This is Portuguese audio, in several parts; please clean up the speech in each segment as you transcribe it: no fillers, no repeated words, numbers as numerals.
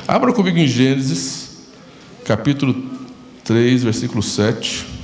Abra comigo em Gênesis, capítulo 3, versículo 7.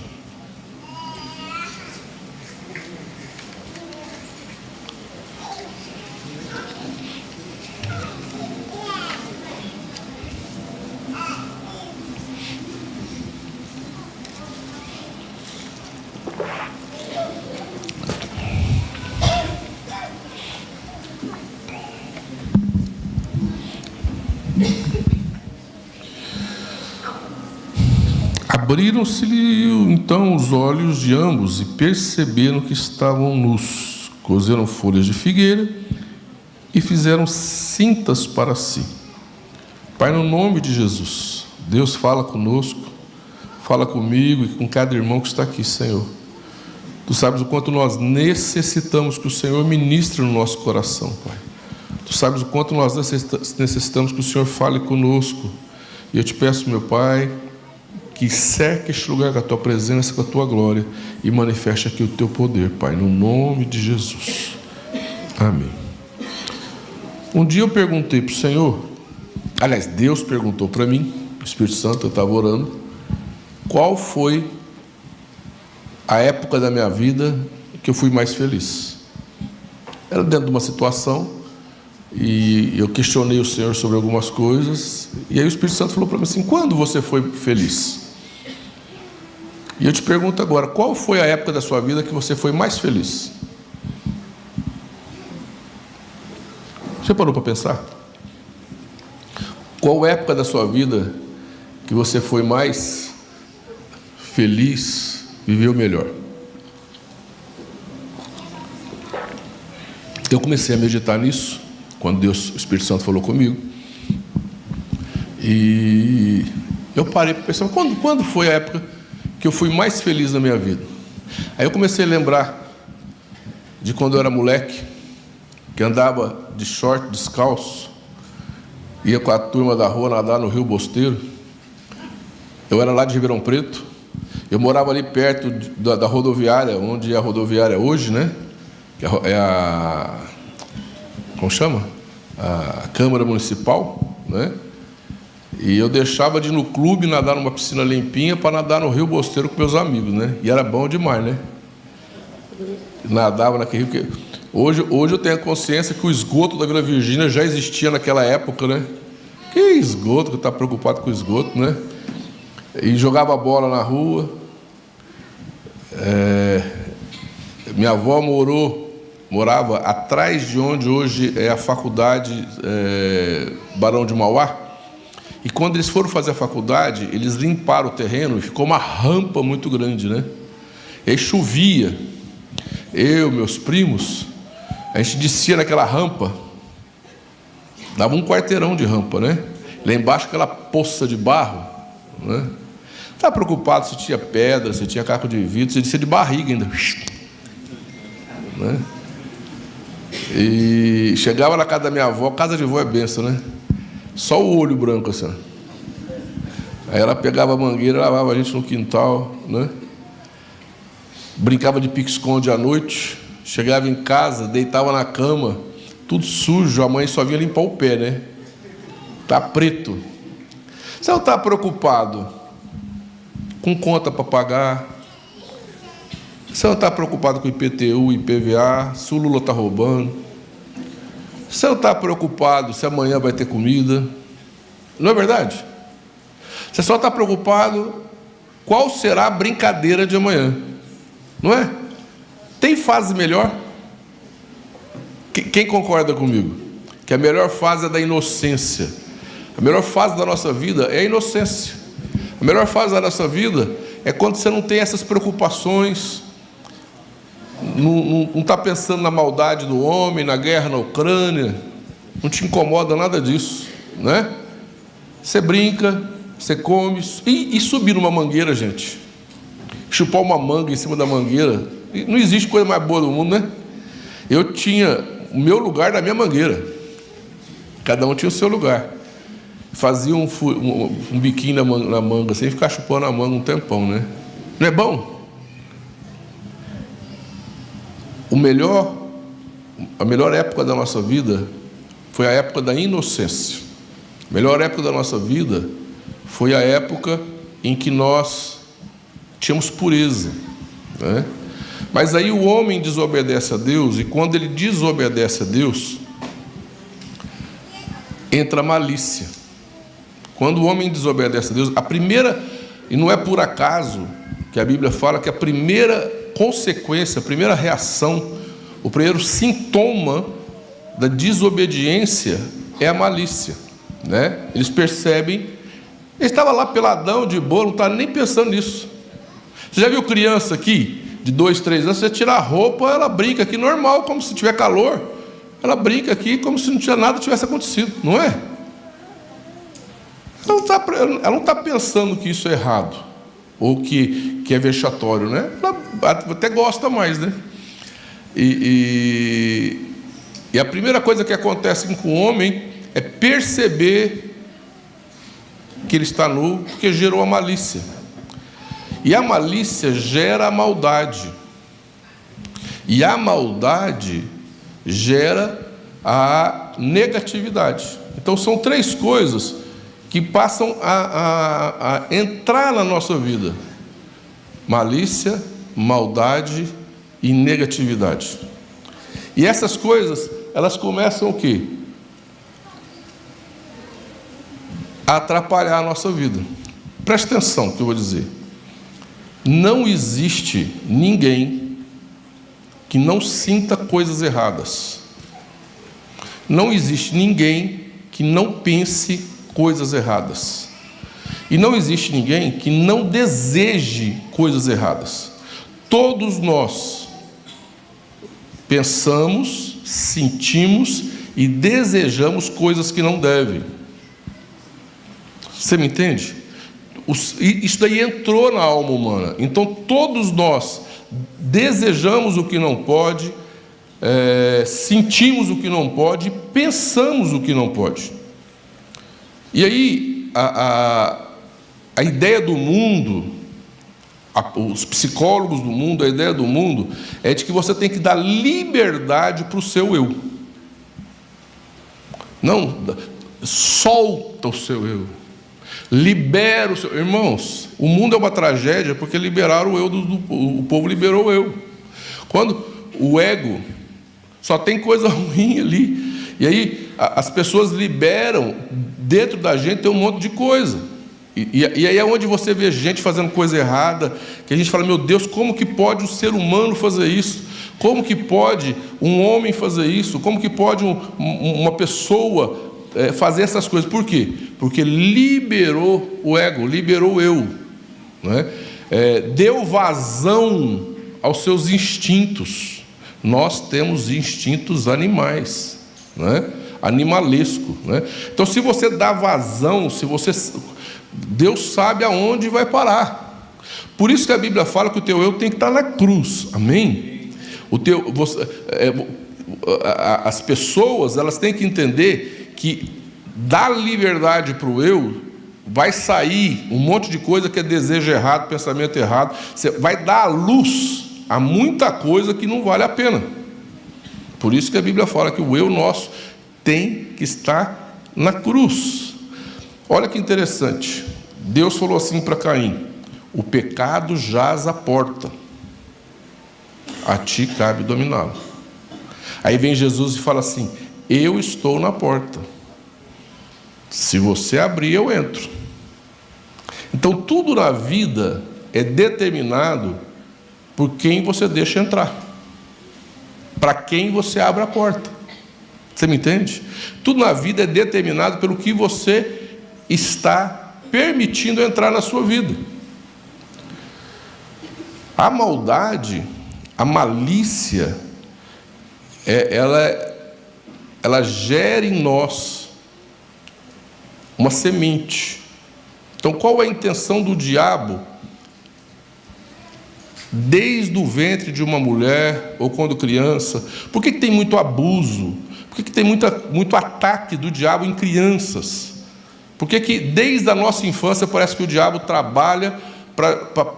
Abriram-se-lhe então os olhos de ambos e perceberam que estavam nus. Cozeram folhas de figueira e fizeram cintas para si. Pai, no nome de Jesus, Deus fala conosco, fala comigo e com cada irmão que está aqui, Senhor. Tu sabes o quanto nós necessitamos que o Senhor ministre no nosso coração, Pai. Tu sabes o quanto nós necessitamos que o Senhor fale conosco. E eu te peço, meu Pai, que cerque este lugar com a Tua presença, com a Tua glória, e manifeste aqui o Teu poder, Pai, no nome de Jesus. Amém. Um dia eu perguntei para o Senhor, aliás, Deus perguntou para mim, o Espírito Santo, eu estava orando, qual foi a época da minha vida que eu fui mais feliz. Era dentro de uma situação, e eu questionei o Senhor sobre algumas coisas, e aí o Espírito Santo falou para mim assim: quando você foi feliz? E eu te pergunto agora, qual foi a época da sua vida que você foi mais feliz? Você parou para pensar? Qual época da sua vida que você foi mais feliz, viveu melhor? Eu comecei a meditar nisso quando Deus, o Espírito Santo falou comigo, e eu parei para pensar, quando foi a época que eu fui mais feliz na minha vida? Aí eu comecei a lembrar de quando eu era moleque, que andava de short, descalço, ia com a turma da rua nadar no Rio Bosteiro. Eu era lá de Ribeirão Preto, eu morava ali perto da rodoviária, onde é a rodoviária hoje, né? Que é a... como chama? A Câmara Municipal, né? E eu deixava de ir no clube nadar numa piscina limpinha para nadar no Rio Bosteiro com meus amigos, né? E era bom demais, né? Nadava naquele rio. Hoje eu tenho a consciência que o esgoto da Vila Virgínia já existia naquela época, né? Que esgoto, que eu estava preocupado com o esgoto, né? E jogava bola na rua. Minha avó morava atrás de onde hoje é a faculdade Barão de Mauá. E quando eles foram fazer a faculdade, eles limparam o terreno e ficou uma rampa muito grande, né? E aí chovia. Eu, meus primos, a gente descia naquela rampa, dava um quarteirão de rampa, né? Lá embaixo aquela poça de barro, né? Estava preocupado se tinha pedra, se tinha caco de vidro, se descia de barriga ainda, né? E chegava na casa da minha avó, casa de avó é benção, né? Só o olho branco assim. Aí ela pegava a mangueira, lavava a gente no quintal, né? Brincava de pique-esconde à noite, chegava em casa, deitava na cama, tudo sujo, a mãe só vinha limpar o pé, né? Tá preto. Você não está preocupado com conta para pagar? Você não está preocupado com IPTU, IPVA, se o Lula está roubando? Você não está preocupado se amanhã vai ter comida? Não é verdade? Você só está preocupado qual será a brincadeira de amanhã. Não é? Tem fase melhor? Quem concorda comigo? Que a melhor fase é da inocência. A melhor fase da nossa vida é a inocência. A melhor fase da nossa vida é quando você não tem essas preocupações, não está pensando na maldade do homem, na guerra na Ucrânia, não te incomoda nada disso, né? Você brinca, você come, e subir numa mangueira, gente, chupar uma manga em cima da mangueira, não existe coisa mais boa do mundo, né? Eu tinha o meu lugar na minha mangueira, cada um tinha o seu lugar, fazia um biquinho na manga, sem ficar chupando a manga um tempão, né? Não é bom? A melhor época da nossa vida foi a época da inocência. A melhor época da nossa vida foi a época em que nós tínhamos pureza, né? Mas aí o homem desobedece a Deus, e quando ele desobedece a Deus, entra a malícia. Quando o homem desobedece a Deus, a primeira, e não é por acaso que a Bíblia fala que a primeira consequência, a primeira reação, o primeiro sintoma da desobediência é a malícia, né? Eles percebem, ele estava lá peladão, de boa, não estava nem pensando nisso. Você já viu criança aqui, de 2, 3 anos, você tirar a roupa, ela brinca aqui normal, como se tiver calor, ela brinca aqui como se não tinha nada tivesse acontecido, não é? Ela não está pensando que isso é errado, ou que é vexatório, né? Ela até gosta mais, né? E a primeira coisa que acontece com o homem é perceber que ele está nu, porque gerou a malícia. E a malícia gera a maldade. E a maldade gera a negatividade. Então são 3 coisas que passam a entrar na nossa vida: malícia, maldade e negatividade. E essas coisas, elas começam o quê? A atrapalhar a nossa vida. Preste atenção no que eu vou dizer. Não existe ninguém que não sinta coisas erradas. Não existe ninguém que não pense coisas erradas. E não existe ninguém que não deseje coisas erradas. Todos nós pensamos, sentimos e desejamos coisas que não devem. Você me entende? Isso daí entrou na alma humana. Então todos nós desejamos o que não pode, sentimos o que não pode, pensamos o que não pode. E aí a ideia do mundo, os psicólogos do mundo, a ideia do mundo é de que você tem que dar liberdade para o seu eu. Não, solta o seu eu. Libera o seu... Irmãos, o mundo é uma tragédia porque liberaram o eu, o povo liberou o eu. Quando o ego só tem coisa ruim ali, e aí as pessoas liberam, dentro da gente tem um monte de coisa. E aí é onde você vê gente fazendo coisa errada, que a gente fala: meu Deus, como que pode o ser humano fazer isso? Como que pode um homem fazer isso? Como que pode uma pessoa fazer essas coisas? Por quê? Porque liberou o ego, liberou o eu, né? Deu vazão aos seus instintos. Nós temos instintos animais, né? Animalesco, né? Então, se você dá vazão, Deus sabe aonde vai parar. Por isso que a Bíblia fala que o teu eu tem que estar na cruz. Amém? As pessoas, elas têm que entender que da liberdade para o eu vai sair um monte de coisa que é desejo errado, pensamento errado. Você vai dar à luz a muita coisa que não vale a pena. Por isso que a Bíblia fala que o eu nosso tem que estar na cruz. Olha que interessante. Deus falou assim para Caim: o pecado jaz à porta, a ti cabe dominá-lo. Aí vem Jesus e fala assim: eu estou na porta, se você abrir, eu entro. Então tudo na vida é determinado por quem você deixa entrar, para quem você abre a porta. Você me entende? Tudo na vida é determinado pelo que você está permitindo entrar na sua vida. A maldade, a malícia, ela gera em nós uma semente. Então, qual é a intenção do diabo? Desde o ventre de uma mulher, ou quando criança. Por que tem muito abuso? Por que tem muito ataque do diabo em crianças? Por que desde a nossa infância parece que o diabo trabalha para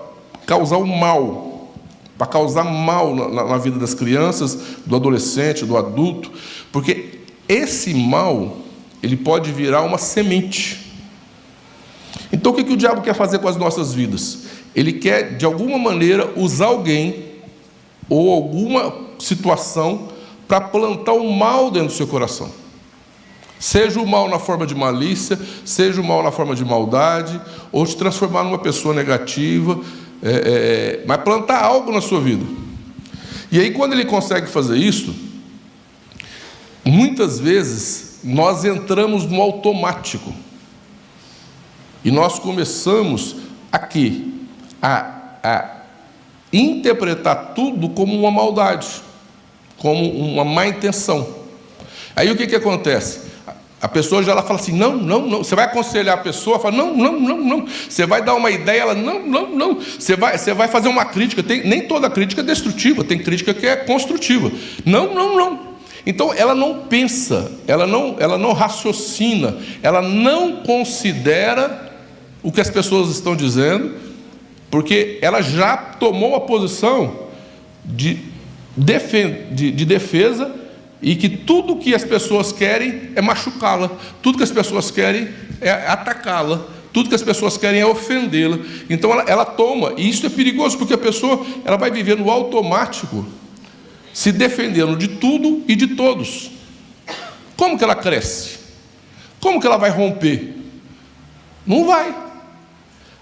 causar o mal, para causar mal na vida das crianças, do adolescente, do adulto? Porque esse mal, ele pode virar uma semente. Então, o que o diabo quer fazer com as nossas vidas? Ele quer, de alguma maneira, usar alguém ou alguma situação para plantar o mal dentro do seu coração. Seja o mal na forma de malícia, seja o mal na forma de maldade, ou te transformar numa pessoa negativa, mas plantar algo na sua vida. E aí, quando ele consegue fazer isso, muitas vezes nós entramos no automático. E nós começamos aqui a interpretar tudo como uma maldade, como uma má intenção. Aí o que acontece? A pessoa já fala assim, não. Você vai aconselhar a pessoa, fala, não. Você vai dar uma ideia, ela, não. Você vai fazer uma crítica, nem toda crítica é destrutiva, tem crítica que é construtiva. Não. Então, ela não pensa, ela não raciocina, ela não considera o que as pessoas estão dizendo, porque ela já tomou a posição de defesa, e que tudo que as pessoas querem é machucá-la, tudo que as pessoas querem é atacá-la, tudo que as pessoas querem é ofendê-la. Então ela toma, e isso é perigoso, porque a pessoa ela vai viver no automático, se defendendo de tudo e de todos. Como que ela cresce? Como que ela vai romper? Não vai.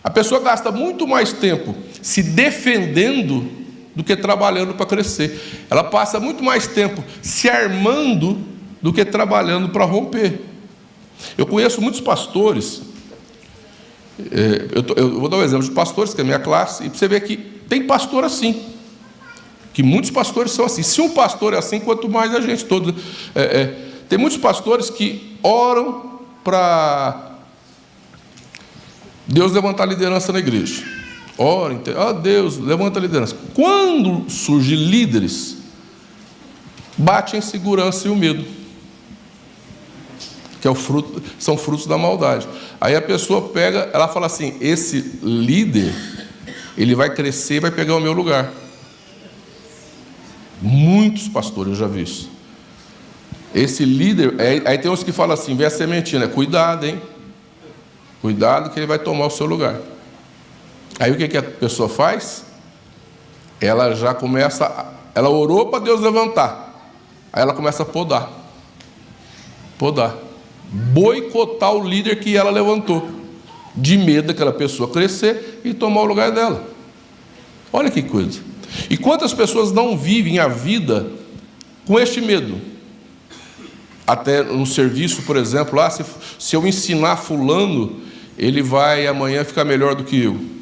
A pessoa gasta muito mais tempo se defendendo do que trabalhando para crescer. Ela passa muito mais tempo se armando do que trabalhando para romper. Eu conheço muitos pastores, eu vou dar um exemplo de pastores, que é a minha classe, e você vê que tem pastor assim, que muitos pastores são assim. Se um pastor é assim, quanto mais a gente todos. Tem muitos pastores que oram para Deus levantar a liderança na igreja. Ora, Deus, levanta a liderança. Quando surgem líderes, bate a insegurança e o medo, que são frutos da maldade. Aí a pessoa pega, ela fala assim, esse líder, ele vai crescer e vai pegar o meu lugar. Muitos pastores eu já vi isso. Esse líder, aí tem uns que falam assim, vem a sementinha, cuidado, hein? Cuidado que ele vai tomar o seu lugar. Aí o que a pessoa faz? Ela já começa, ela orou para Deus levantar. Aí ela começa a podar. Boicotar o líder que ela levantou, de medo daquela pessoa crescer e tomar o lugar dela. Olha que coisa. E quantas pessoas não vivem a vida com este medo? Até no serviço, por exemplo, se eu ensinar fulano, ele vai amanhã ficar melhor do que eu.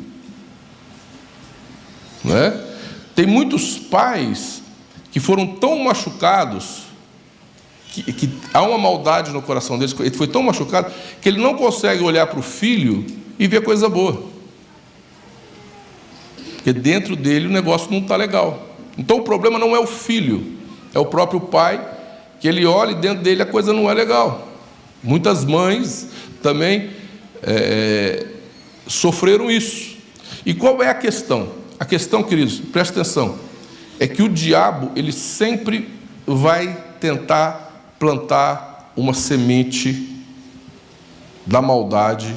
Não é? Tem muitos pais que foram tão machucados, que há uma maldade no coração deles, ele foi tão machucado, que ele não consegue olhar para o filho e ver coisa boa. Porque dentro dele o negócio não está legal. Então o problema não é o filho, é o próprio pai, que ele olha e dentro dele a coisa não é legal. Muitas mães também sofreram isso. E qual é a questão? A questão, queridos, presta atenção, é que o diabo, ele sempre vai tentar plantar uma semente da maldade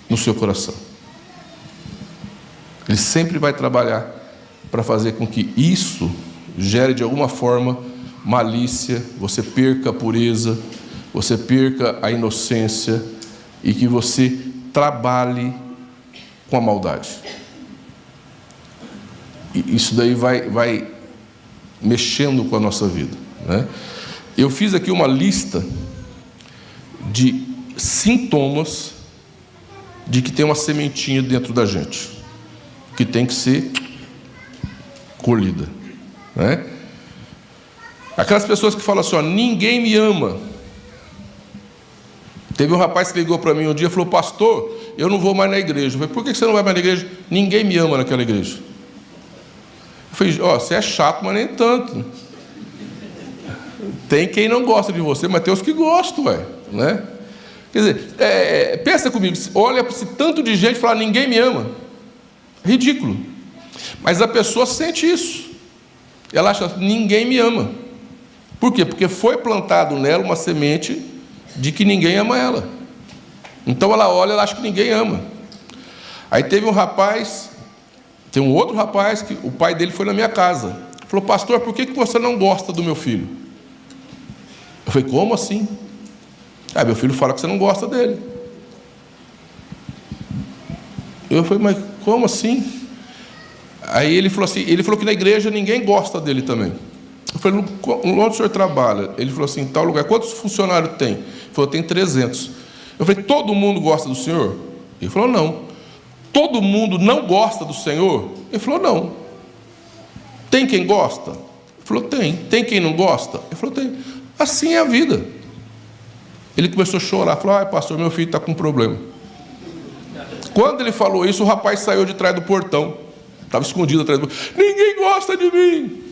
no seu coração. Ele sempre vai trabalhar para fazer com que isso gere de alguma forma malícia, você perca a pureza, você perca a inocência e que você trabalhe com a maldade. E isso daí vai mexendo com a nossa vida, né? Eu fiz aqui uma lista de sintomas de que tem uma sementinha dentro da gente, que tem que ser colhida, né? Aquelas pessoas que falam assim, ninguém me ama. Teve um rapaz que ligou para mim um dia e falou, pastor, eu não vou mais na igreja. Eu falei, por que você não vai mais na igreja? Ninguém me ama naquela igreja. Eu falei, você é chato, mas nem tanto. Tem quem não gosta de você, mas tem os que gostam, né? Quer dizer, pensa comigo, olha para esse tanto de gente e fala, ninguém me ama. Ridículo. Mas a pessoa sente isso. Ela acha, ninguém me ama. Por quê? Porque foi plantado nela uma semente de que ninguém ama ela. Então ela olha, ela acha que ninguém ama. Aí teve um rapaz, tem um outro rapaz, que o pai dele foi na minha casa. Falou, pastor, por que você não gosta do meu filho? Eu falei, como assim? Ah, meu filho fala que você não gosta dele. Eu falei, mas como assim? Aí ele falou assim, ele falou que na igreja ninguém gosta dele também. Eu falei, onde o senhor trabalha? Ele falou assim, em tal lugar. Quantos funcionários tem? Ele falou, tem 300. Eu falei, todo mundo gosta do senhor? Ele falou, não. Todo mundo não gosta do Senhor? Ele falou, não. Tem quem gosta? Ele falou, tem. Tem quem não gosta? Ele falou, tem. Assim é a vida. Ele começou a chorar, falou, ai pastor, meu filho está com um problema. Quando ele falou isso, o rapaz saiu de trás do portão. Estava escondido atrás do portão. Ninguém gosta de mim.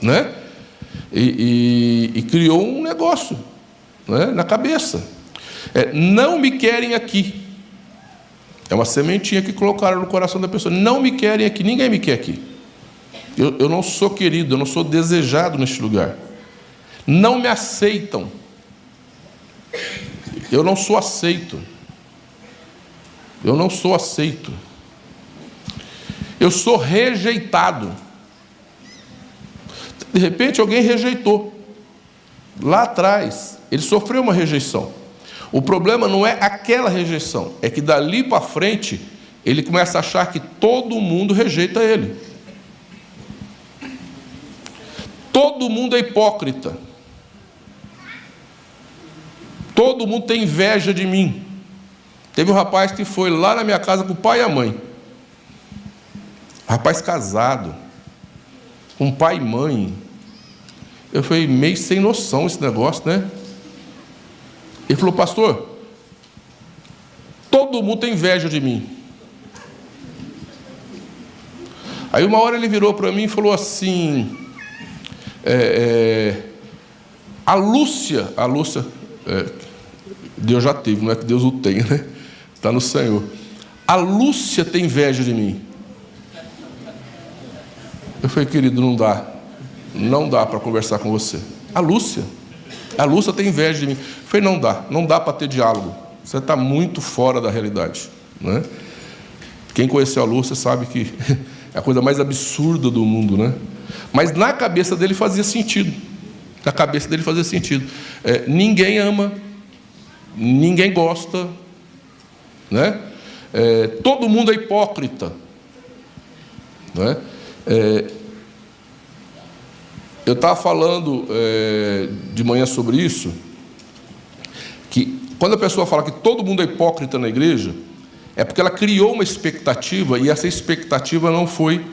Né? E criou um negócio, né, na cabeça. Não me querem aqui. É uma sementinha que colocaram no coração da pessoa. Não me querem aqui, ninguém me quer aqui. Eu não sou querido, eu não sou desejado neste lugar. Não me aceitam. Eu não sou aceito. Eu não sou aceito. Eu sou rejeitado. De repente alguém rejeitou. Lá atrás, ele sofreu uma rejeição. O problema não é aquela rejeição, é que dali para frente, ele começa a achar que todo mundo rejeita ele. Todo mundo é hipócrita. Todo mundo tem inveja de mim. Teve um rapaz que foi lá na minha casa com o pai e a mãe. Rapaz casado, com pai e mãe. Eu falei, meio sem noção esse negócio, né? Ele falou, pastor, todo mundo tem inveja de mim. Aí uma hora ele virou para mim e falou assim, a Lúcia, Deus já teve, não é que Deus o tenha, né? Está no Senhor. A Lúcia tem inveja de mim. Eu falei, querido, não dá para conversar com você. A Lúcia tem inveja de mim. Eu falei, não dá para ter diálogo. Você está muito fora da realidade, né? Quem conheceu a Lúcia sabe que é a coisa mais absurda do mundo, né? Mas na cabeça dele fazia sentido. Na cabeça dele fazia sentido. Ninguém ama, ninguém gosta, né? Todo mundo é hipócrita, né? Eu estava falando de manhã sobre isso, que quando a pessoa fala que todo mundo é hipócrita na igreja, é porque ela criou uma expectativa e essa expectativa não foi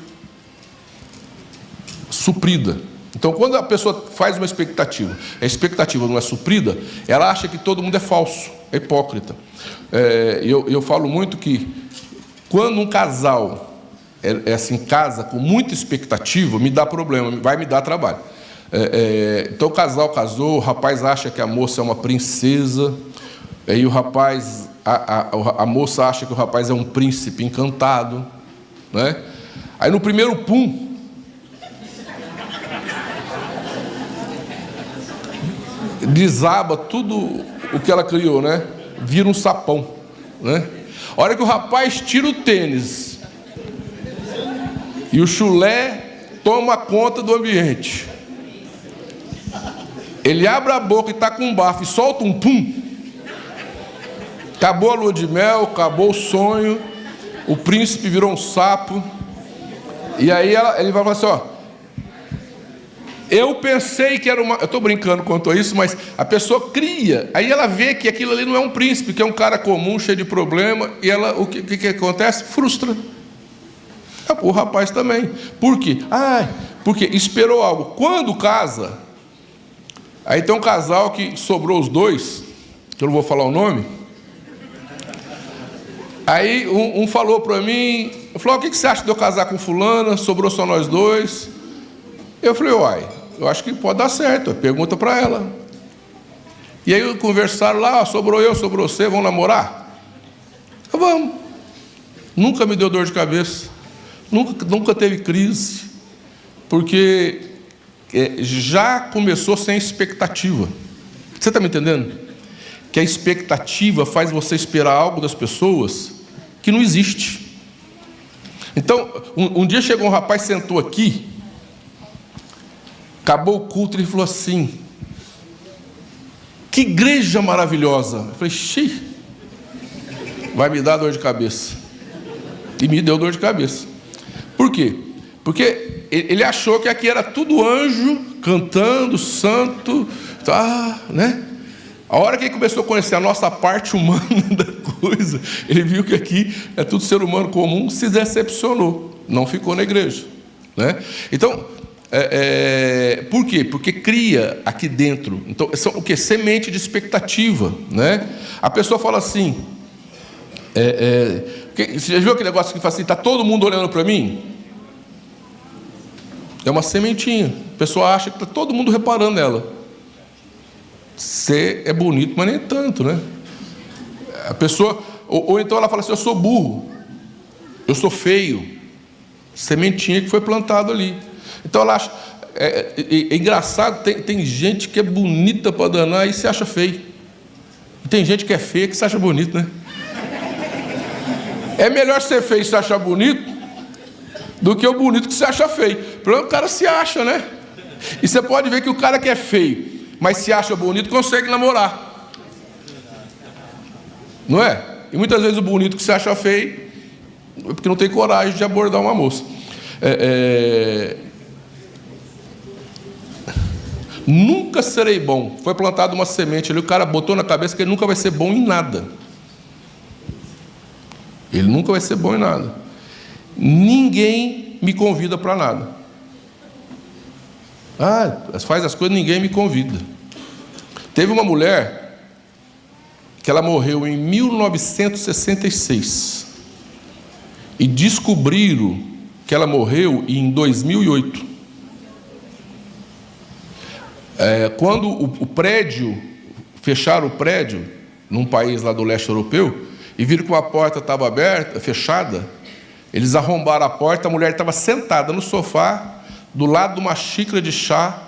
suprida. Então, quando a pessoa faz uma expectativa, a expectativa não é suprida, ela acha que todo mundo é falso, é hipócrita. Eu falo muito que quando um casal assim, casa com muita expectativa, me dá problema, vai me dar trabalho. Então o casal casou, o rapaz acha que a moça é uma princesa, e o rapaz, a moça acha que o rapaz é um príncipe encantado, né? Aí no primeiro pum, desaba tudo o que ela criou, né? Vira um sapão, né? A hora que o rapaz tira o tênis e o chulé toma conta do ambiente, ele abre a boca e está com um bafo e solta um pum, acabou a lua de mel, acabou o sonho, o príncipe virou um sapo. E aí ele vai falar assim, ó, eu pensei que era uma... Eu estou brincando quanto a isso, mas a pessoa cria, aí ela vê que aquilo ali não é um príncipe, que é um cara comum, cheio de problema, e ela, o que acontece? Frustra. O rapaz também. Por quê? Porque esperou algo. Quando casa, aí tem um casal que sobrou os dois, que eu não vou falar o nome. Aí um falou para mim, falou, o que você acha de eu casar com fulana? Sobrou só nós dois. Eu falei, eu acho que pode dar certo. Pergunta para ela. E aí conversaram lá, sobrou eu, sobrou você, vamos namorar? Vamos. Nunca me deu dor de cabeça. Nunca teve crise, porque já começou sem expectativa. Você está me entendendo? Que a expectativa faz você esperar algo das pessoas que não existe. Então, um dia chegou um rapaz, sentou aqui, acabou o culto, ele falou assim: que igreja maravilhosa. Eu falei: xiii, vai me dar dor de cabeça. E me deu dor de cabeça. Por quê? Porque ele achou que aqui era tudo anjo, cantando, santo, né? A hora que ele começou a conhecer a nossa parte humana da coisa, ele viu que aqui é tudo ser humano comum, se decepcionou, não ficou na igreja, né? Então, por quê? Porque cria aqui dentro. Então, são o quê? Semente de expectativa, né? A pessoa fala assim, você já viu aquele negócio que fala assim, está todo mundo olhando para mim? É uma sementinha. A pessoa acha que está todo mundo reparando nela. Você é bonito, mas nem tanto, né? A pessoa, ou então ela fala assim: eu sou burro, eu sou feio. Sementinha que foi plantada ali. Então ela acha. É engraçado, tem gente que é bonita para danar e se acha feio. E tem gente que é feia que se acha bonito, né? É melhor ser feio e se achar bonito do que o bonito que se acha feio. Pelo menos o cara se acha, né? E você pode ver que o cara que é feio, mas se acha bonito, consegue namorar. Não é? E muitas vezes o bonito que se acha feio é porque não tem coragem de abordar uma moça. Nunca serei bom. Foi plantada uma semente ali, o cara botou na cabeça que ele nunca vai ser bom em nada. Ele nunca vai ser bom em nada. Ninguém me convida para nada. Faz as coisas, ninguém me convida. Teve uma mulher que ela morreu em 1966 e descobriram que ela morreu em 2008. Quando o prédio, fecharam o prédio num país lá do leste europeu e viram que uma porta estava aberta, fechada, eles arrombaram a porta, a mulher estava sentada no sofá, do lado de uma xícara de chá,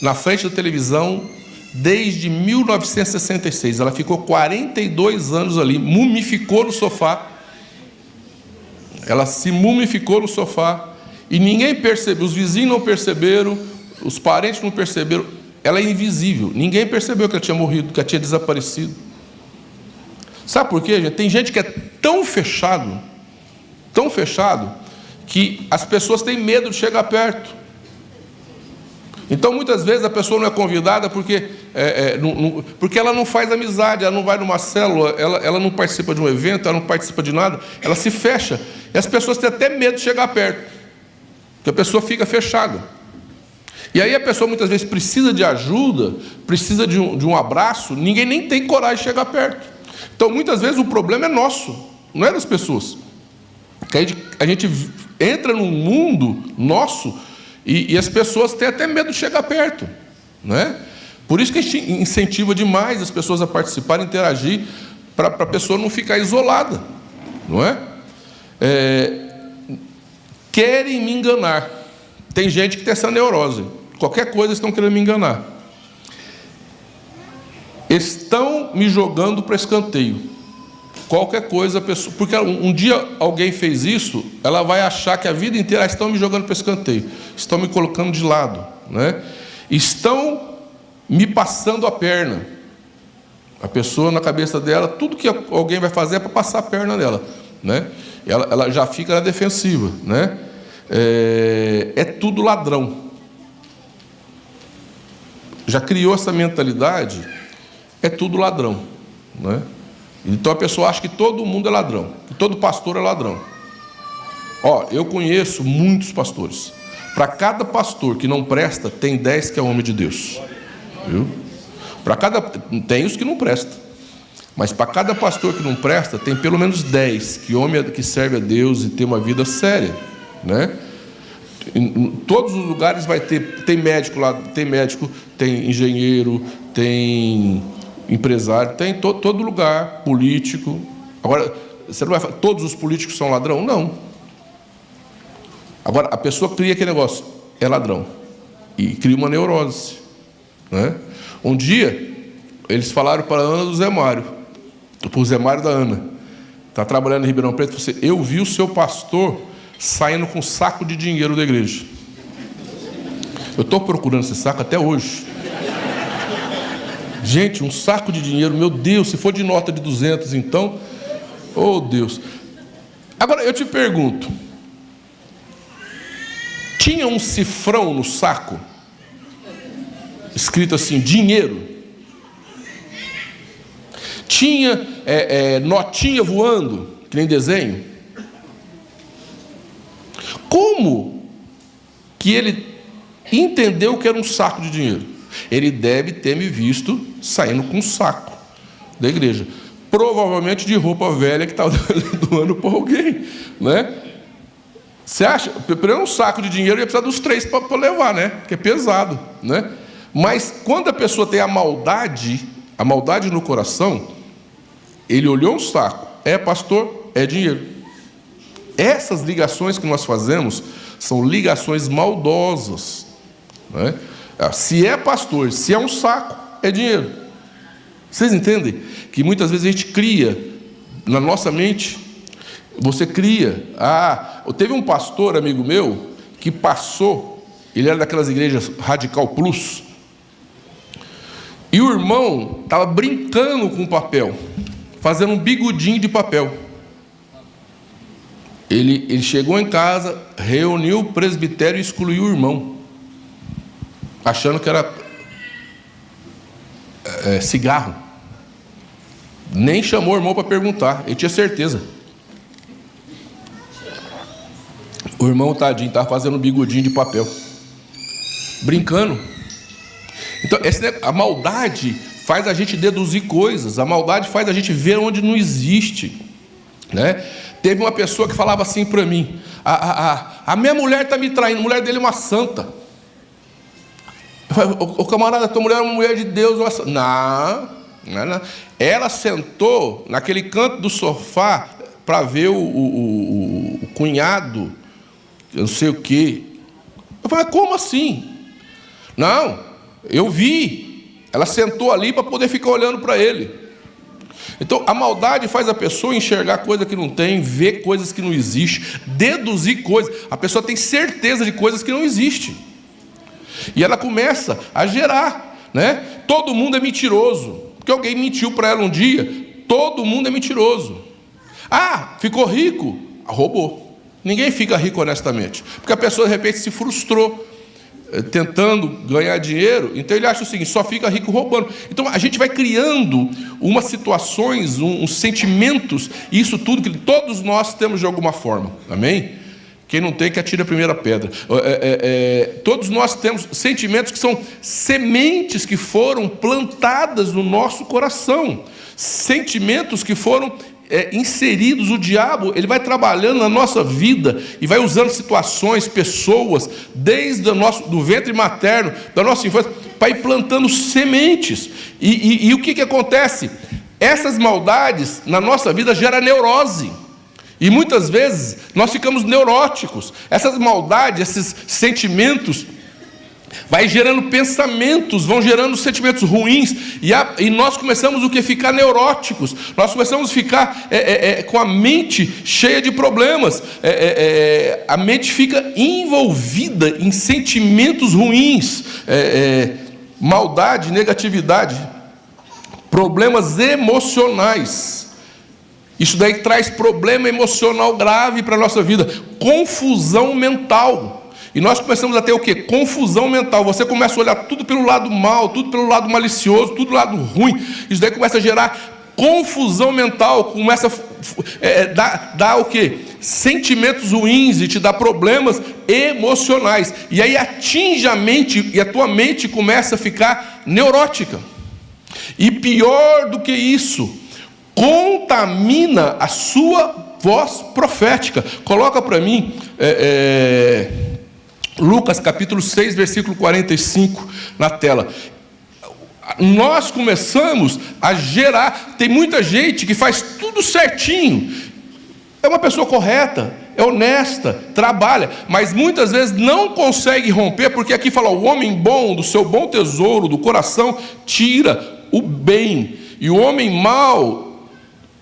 na frente da televisão, desde 1966. Ela ficou 42 anos ali, mumificou no sofá. Ela se mumificou no sofá e ninguém percebeu, os vizinhos não perceberam, os parentes não perceberam. Ela é invisível, ninguém percebeu que ela tinha morrido, que ela tinha desaparecido. Sabe por quê, gente? Tem gente que é tão fechado, que as pessoas têm medo de chegar perto. Então, muitas vezes, a pessoa não é convidada porque ela não faz amizade, ela não vai numa célula, ela não participa de um evento, ela não participa de nada, ela se fecha. E as pessoas têm até medo de chegar perto, porque a pessoa fica fechada. E aí a pessoa, muitas vezes, precisa de ajuda, precisa de um abraço, ninguém nem tem coragem de chegar perto. Então, muitas vezes, o problema é nosso, não é das pessoas. Que a gente entra num mundo nosso e as pessoas têm até medo de chegar perto, não é? Por isso que a gente incentiva demais as pessoas a participarem, interagir, para a pessoa não ficar isolada, não é? Querem me enganar. Tem gente que tem essa neurose. Qualquer coisa estão querendo me enganar. Estão me jogando para escanteio. Qualquer coisa, a pessoa, porque um dia alguém fez isso, ela vai achar que a vida inteira estão me jogando para escanteio, estão me colocando de lado, né? Estão me passando a perna. A pessoa, na cabeça dela, tudo que alguém vai fazer é para passar a perna dela, né? Ela já fica na defensiva, né? É tudo ladrão. Já criou essa mentalidade, é tudo ladrão, né? Então a pessoa acha que todo mundo é ladrão, que todo pastor é ladrão. Eu conheço muitos pastores. Para cada pastor que não presta, tem 10 que é homem de Deus. Viu? Tem os que não prestam. Mas para cada pastor que não presta, tem pelo menos 10 que serve a Deus e tem uma vida séria, né? Em todos os lugares vai ter, tem médico lá, tem engenheiro, tem empresário, tem em todo lugar, político. Agora, você não vai falar, todos os políticos são ladrão? Não. Agora, a pessoa cria aquele negócio, é ladrão, e cria uma neurose, né? Um dia, eles falaram para a Ana do Zé Mário, para o Zé Mário da Ana, está trabalhando em Ribeirão Preto, você, eu vi o seu pastor saindo com um saco de dinheiro da igreja. Eu estou procurando esse saco até hoje. Gente, um saco de dinheiro, meu Deus, se for de nota de 200, então, oh Deus. Agora, eu te pergunto, tinha um cifrão no saco, escrito assim, dinheiro? Tinha notinha voando, que nem desenho? Como que ele entendeu que era um saco de dinheiro? Ele deve ter me visto saindo com um saco da igreja, provavelmente de roupa velha que estava doando para alguém, né? Você acha? Para um saco de dinheiro ia precisar dos 3 para levar, né? Que é pesado, né? Mas quando a pessoa tem a maldade no coração, ele olhou um saco, é pastor, é dinheiro. Essas ligações que nós fazemos são ligações maldosas, né? Se é pastor, se é um saco, é dinheiro. Vocês entendem? Que muitas vezes a gente cria na nossa mente, você cria. Teve um pastor, amigo meu, que passou, ele era daquelas igrejas Radical Plus, e o irmão estava brincando com papel, fazendo um bigodinho de papel. Ele chegou em casa, reuniu o presbitério e excluiu o irmão, achando que era cigarro. Nem chamou o irmão para perguntar, ele tinha certeza. O irmão, tadinho, estava fazendo um bigodinho de papel, brincando. Então, a maldade faz a gente deduzir coisas, a maldade faz a gente ver onde não existe, né? Teve uma pessoa que falava assim para mim, a minha mulher está me traindo, a mulher dele é uma santa. Eu falei, ô camarada, tua mulher é uma mulher de Deus, uma santa. Não. Ela sentou naquele canto do sofá para ver o cunhado, eu não sei o quê. Eu falei, como assim? Não, eu vi. Ela sentou ali para poder ficar olhando para ele. Então, a maldade faz a pessoa enxergar coisa que não tem, ver coisas que não existem, deduzir coisas. A pessoa tem certeza de coisas que não existem. E ela começa a gerar, né? Todo mundo é mentiroso. Porque alguém mentiu para ela um dia, todo mundo é mentiroso. Ficou rico? Roubou. Ninguém fica rico honestamente. Porque a pessoa, de repente, se frustrou tentando ganhar dinheiro, então ele acha o seguinte, só fica rico roubando. Então a gente vai criando umas situações, uns sentimentos, e isso tudo que todos nós temos de alguma forma, amém? Quem não tem, que atire a primeira pedra. Todos nós temos sentimentos que são sementes que foram plantadas no nosso coração, sentimentos que foram inseridos. O diabo, ele vai trabalhando na nossa vida e vai usando situações, pessoas, desde do ventre materno, da nossa infância, para ir plantando sementes. E o que acontece? Essas maldades na nossa vida geram neurose. E muitas vezes nós ficamos neuróticos. Essas maldades, esses sentimentos, vai gerando pensamentos, vão gerando sentimentos ruins, e nós começamos o que? Ficar neuróticos, nós começamos a ficar com a mente cheia de problemas, a mente fica envolvida em sentimentos ruins, maldade, negatividade, problemas emocionais. Isso daí traz problema emocional grave para a nossa vida, confusão mental. E nós começamos a ter o quê? Confusão mental. Você começa a olhar tudo pelo lado mal, tudo pelo lado malicioso, tudo pelo lado ruim. Isso daí começa a gerar confusão mental, começa a dar o quê? Sentimentos ruins e te dá problemas emocionais. E aí atinge a mente, e a tua mente começa a ficar neurótica. E pior do que isso, contamina a sua voz profética. Coloca para mim Lucas capítulo 6, versículo 45 na tela. Nós começamos a gerar, tem muita gente que faz tudo certinho, é uma pessoa correta, é honesta, trabalha, mas muitas vezes não consegue romper, porque aqui fala, o homem bom, do seu bom tesouro, do coração, tira o bem, e o homem mau,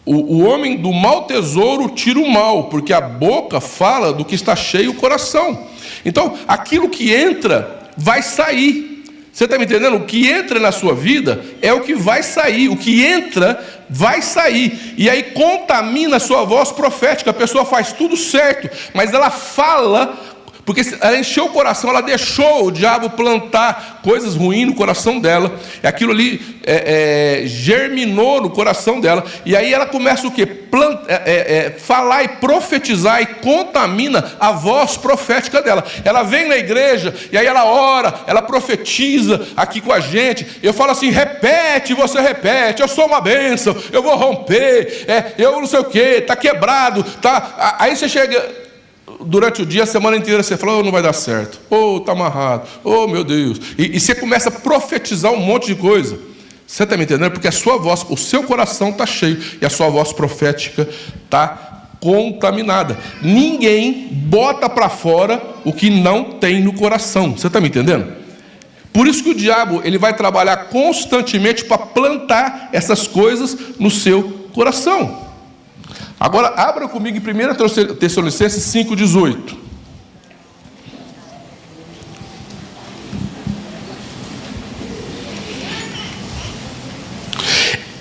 o homem do mau tesouro tira o mal, porque a boca fala do que está cheio o coração. Então, aquilo que entra vai sair. Você está me entendendo? O que entra na sua vida é o que vai sair. O que entra vai sair. E aí contamina a sua voz profética. A pessoa faz tudo certo, mas ela fala, porque ela encheu o coração, ela deixou o diabo plantar coisas ruins no coração dela. Aquilo ali germinou no coração dela. E aí ela começa o quê? Falar e profetizar, e contamina a voz profética dela. Ela vem na igreja, e aí ela ora, ela profetiza aqui com a gente. Eu falo assim: repete, você repete, eu sou uma bênção, eu vou romper, eu não sei o que, está quebrado, tá? Aí você chega durante o dia, a semana inteira, você fala: oh, não vai dar certo, oh, está amarrado, oh, meu Deus, e você começa a profetizar um monte de coisa. Você está me entendendo? Porque a sua voz, o seu coração está cheio, e a sua voz profética está contaminada. Ninguém bota para fora o que não tem no coração. Você está me entendendo? Por isso que o diabo, ele vai trabalhar constantemente para plantar essas coisas no seu coração. Agora, abra comigo em 1 Tessalonicenses 5,18.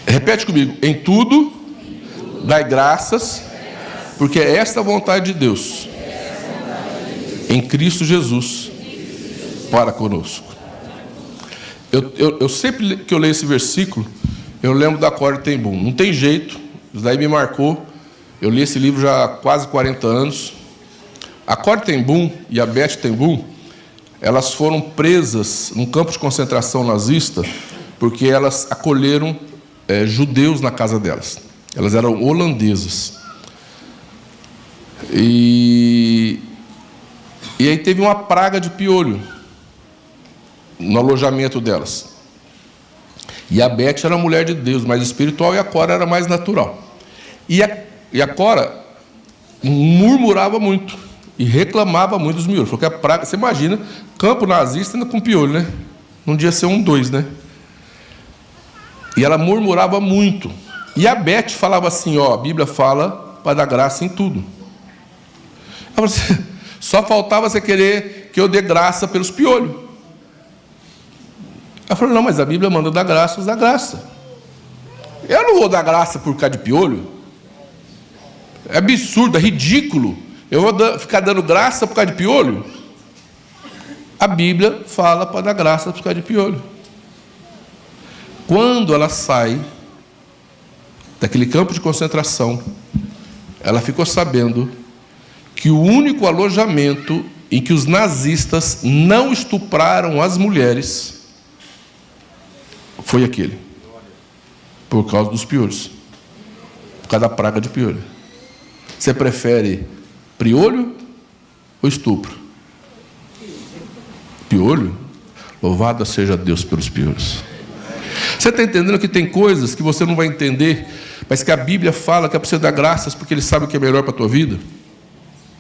Repete comigo: em tudo, dai graças, porque é esta a vontade de Deus, em Cristo Jesus, para conosco. Eu sempre que eu leio esse versículo, eu lembro da Corrie ten Boom. Não tem jeito, isso daí me marcou. Eu li esse livro já há quase 40 anos. A Corrie ten Boom e a Betty ten Boom, elas foram presas num campo de concentração nazista, porque elas acolheram judeus na casa delas. Elas eram holandesas. E aí teve uma praga de piolho no alojamento delas. E a Betty era mulher de Deus, mais espiritual, e a Cora era mais natural. E a Cora murmurava muito e reclamava muito dos miolhos. Falou que a praga, você imagina, campo nazista ainda com piolho, né? Não podia ser 1, 2, né? E ela murmurava muito. E a Betty falava assim: ó, a Bíblia fala para dar graça em tudo. Ela falou assim: só faltava você querer que eu dê graça pelos piolhos. Ela falou: não, mas a Bíblia manda dar graça, dá graça. Eu não vou dar graça por causa de piolho. É absurdo, é ridículo. Eu vou ficar dando graça por causa de piolho? A Bíblia fala para dar graça por causa de piolho. Quando ela sai daquele campo de concentração, ela ficou sabendo que o único alojamento em que os nazistas não estupraram as mulheres foi aquele, por causa dos piolhos, por causa da praga de piolho. Você prefere piolho ou estupro? Piolho? Louvado seja Deus pelos piolhos. Você está entendendo que tem coisas que você não vai entender, mas que a Bíblia fala que é para você dar graças, porque Ele sabe o que é melhor para a tua vida?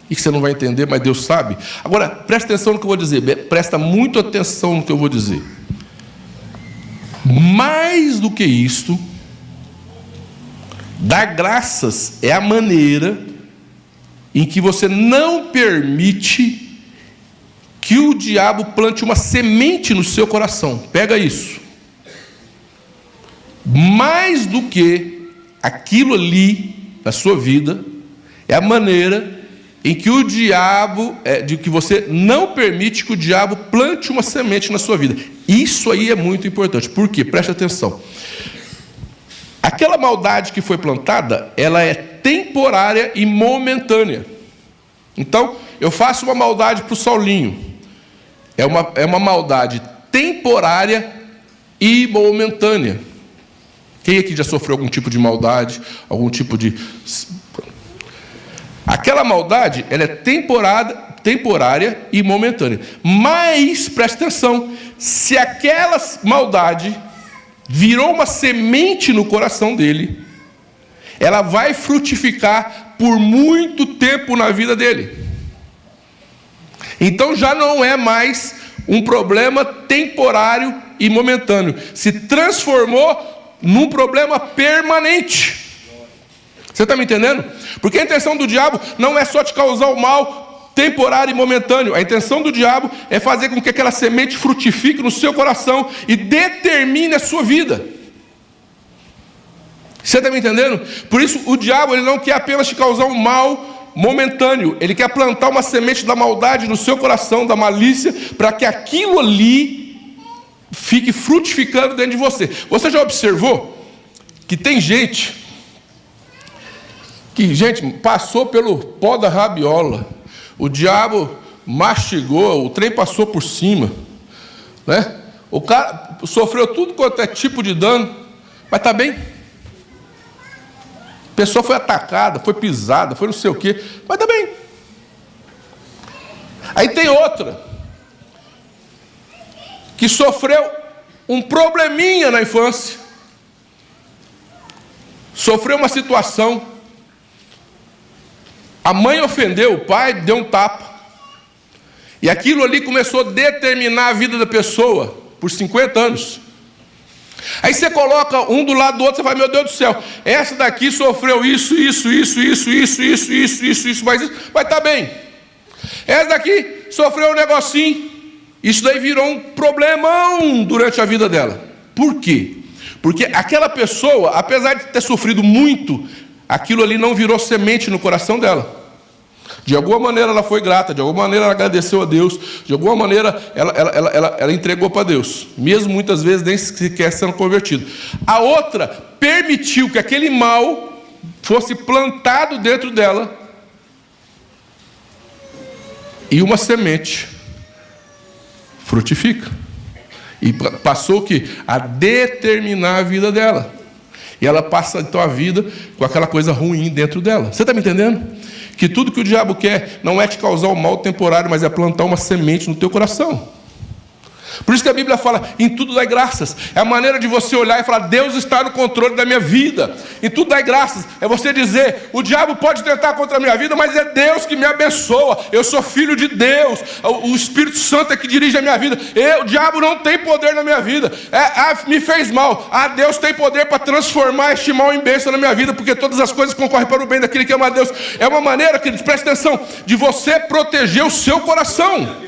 E que você não vai entender, mas Deus sabe. Agora, presta atenção no que eu vou dizer. Presta muito atenção no que eu vou dizer. Mais do que isto, dar graças é a maneira em que você não permite que o diabo plante uma semente no seu coração. Pega isso. Mais do que aquilo ali na sua vida, é a maneira em que o diabo, de que você não permite que o diabo plante uma semente na sua vida. Isso aí é muito importante. Por quê? Preste atenção. Aquela maldade que foi plantada, ela é temporária e momentânea. Então, eu faço uma maldade para o Saulinho. É uma maldade temporária e momentânea. Quem aqui já sofreu algum tipo de maldade, algum tipo de... Aquela maldade, ela é temporária e momentânea. Mas, presta atenção, se aquela maldade virou uma semente no coração dele, ela vai frutificar por muito tempo na vida dele. Então já não é mais um problema temporário e momentâneo, se transformou num problema permanente. Você está me entendendo? Porque a intenção do diabo não é só te causar o mal temporário e momentâneo. A intenção do diabo é fazer com que aquela semente frutifique no seu coração e determine a sua vida. Você está me entendendo? Por isso o diabo ele não quer apenas te causar um mal momentâneo. Ele quer plantar uma semente da maldade no seu coração, da malícia, para que aquilo ali fique frutificando dentro de você. Você já observou que tem gente que, passou pelo pó da rabiola, o diabo mastigou, o trem passou por cima, né? O cara sofreu tudo quanto é tipo de dano, mas está bem. A pessoa foi atacada, foi pisada, foi não sei o quê, mas está bem. Aí tem outra, que sofreu um probleminha na infância, sofreu uma situação, a mãe ofendeu, o pai deu um tapa. E aquilo ali começou a determinar a vida da pessoa por 50 anos. Aí você coloca um do lado do outro, você fala, meu Deus do céu, essa daqui sofreu isso, mas está bem. Essa daqui sofreu um negocinho, isso daí virou um problemão durante a vida dela. Por quê? Porque aquela pessoa, apesar de ter sofrido muito, aquilo ali não virou semente no coração dela. De alguma maneira ela foi grata, de alguma maneira ela agradeceu a Deus, de alguma maneira ela entregou para Deus, mesmo muitas vezes nem sequer sendo convertido. A outra permitiu que aquele mal fosse plantado dentro dela e uma semente frutifica. E passou a determinar a vida dela. E ela passa então a vida com aquela coisa ruim dentro dela. Você está me entendendo? Que tudo que o diabo quer não é te causar o mal temporário, mas é plantar uma semente no teu coração. Por isso que a Bíblia fala, em tudo dai graças. É a maneira de você olhar e falar, Deus está no controle da minha vida. Em tudo dai graças. É você dizer, o diabo pode tentar contra a minha vida, mas é Deus que me abençoa. Eu sou filho de Deus. O Espírito Santo é que dirige a minha vida. O diabo não tem poder na minha vida. Me fez mal. Deus tem poder para transformar este mal em bênção na minha vida, porque todas as coisas concorrem para o bem daquele que ama a Deus. É uma maneira, queridos, presta atenção, de você proteger o seu coração.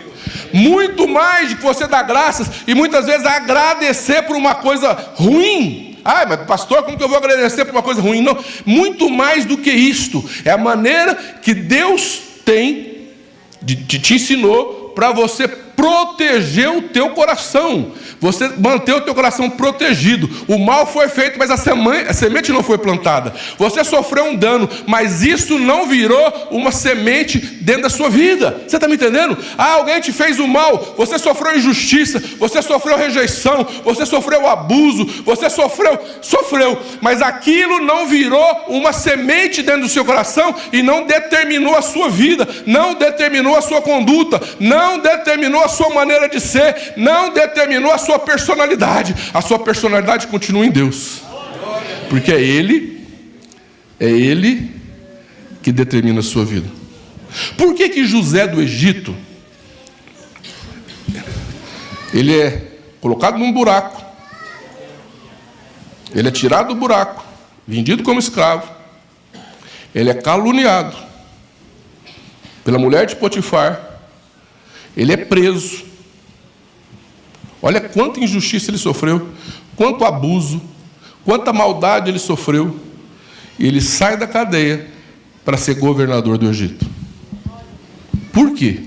Muito mais de que você dar graças e muitas vezes agradecer por uma coisa ruim. Mas pastor, como que eu vou agradecer por uma coisa ruim? Não, muito mais do que isto. É a maneira que Deus tem te ensinou para você proteger o teu coração. Você manter o teu coração protegido. O mal foi feito, mas a semente não foi plantada. Você sofreu um dano, mas isso não virou uma semente dentro da sua vida. Você está me entendendo? Alguém te fez o mal, você sofreu injustiça, você sofreu rejeição, você sofreu abuso, você sofreu, mas aquilo não virou uma semente dentro do seu coração e não determinou a sua vida, não determinou a sua conduta, não determinou a sua maneira de ser, não determinou a sua personalidade. A sua personalidade continua em Deus, porque é Ele que determina a sua vida. Por que José do Egito, ele é colocado num buraco, ele é tirado do buraco, vendido como escravo, ele é caluniado pela mulher de Potifar, ele é preso. Olha quanta injustiça ele sofreu, quanto abuso, quanta maldade ele sofreu. E ele sai da cadeia para ser governador do Egito. Por quê?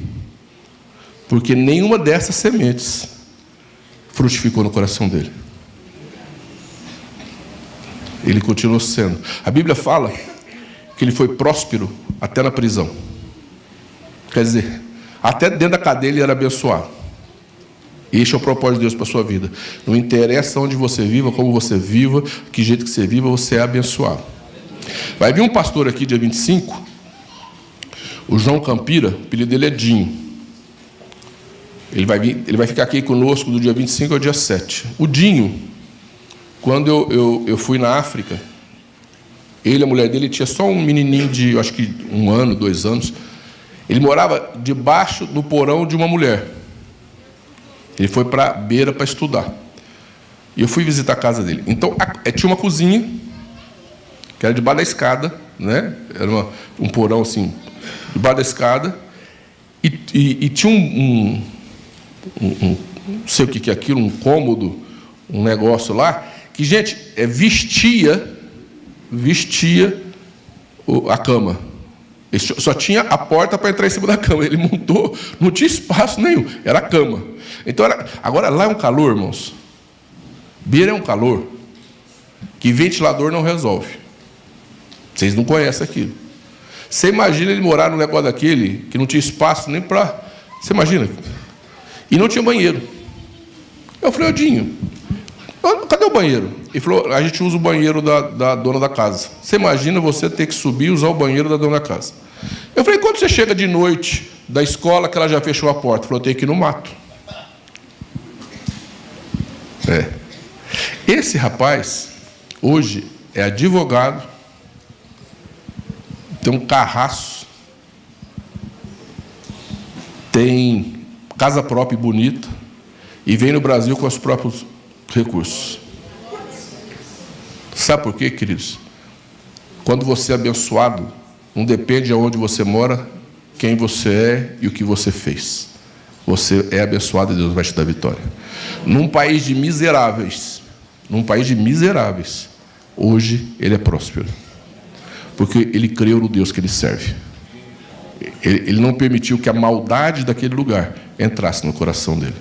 Porque nenhuma dessas sementes frutificou no coração dele. Ele continuou sendo. A Bíblia fala que ele foi próspero até na prisão. Quer dizer, até dentro da cadeia ele era abençoado. Este é o propósito de Deus para a sua vida. Não interessa onde você viva, como você viva, que jeito que você viva, você é abençoado. Vai vir um pastor aqui dia 25, o João Campira, o apelido dele é Dinho. Ele vai ficar aqui conosco do dia 25 ao dia 7. O Dinho, quando eu fui na África, ele e a mulher dele tinha só um menininho de, eu acho que 1 ano, 2 anos. Ele morava debaixo do porão de uma mulher. Ele foi para a beira para estudar. E eu fui visitar a casa dele. Então, tinha uma cozinha, que era debaixo da escada, né? Era um porão assim, debaixo da escada. E tinha não sei o que é aquilo, um cômodo, um negócio lá, que, gente, vestia a cama. Ele só tinha a porta para entrar em cima da cama. Ele montou, não tinha espaço nenhum, era a cama. Então, agora lá é um calor, irmãos. Beira é um calor que ventilador não resolve. Vocês não conhecem aquilo. Você imagina ele morar num negócio daquele que não tinha espaço nem para... Você imagina? E não tinha banheiro. Eu falei, Odinho, cadê o banheiro? Ele falou, a gente usa o banheiro da dona da casa. Você imagina você ter que subir e usar o banheiro da dona da casa. Eu falei, quando você chega de noite da escola, que ela já fechou a porta? Ele falou, eu tenho que ir no mato. Esse rapaz, hoje, é advogado, tem um carraço, tem casa própria e bonita, e vem no Brasil com os próprios recursos. Sabe por quê, queridos? Quando você é abençoado, não depende de onde você mora, quem você é e o que você fez. Você é abençoado e Deus vai te dar vitória. Num país de miseráveis, hoje ele é próspero. Porque ele creu no Deus que ele serve. Ele não permitiu que a maldade daquele lugar entrasse no coração dele.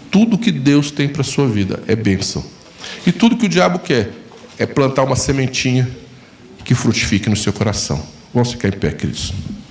Tudo que Deus tem para a sua vida é bênção. E tudo que o diabo quer é plantar uma sementinha que frutifique no seu coração. Vamos ficar em pé, queridos.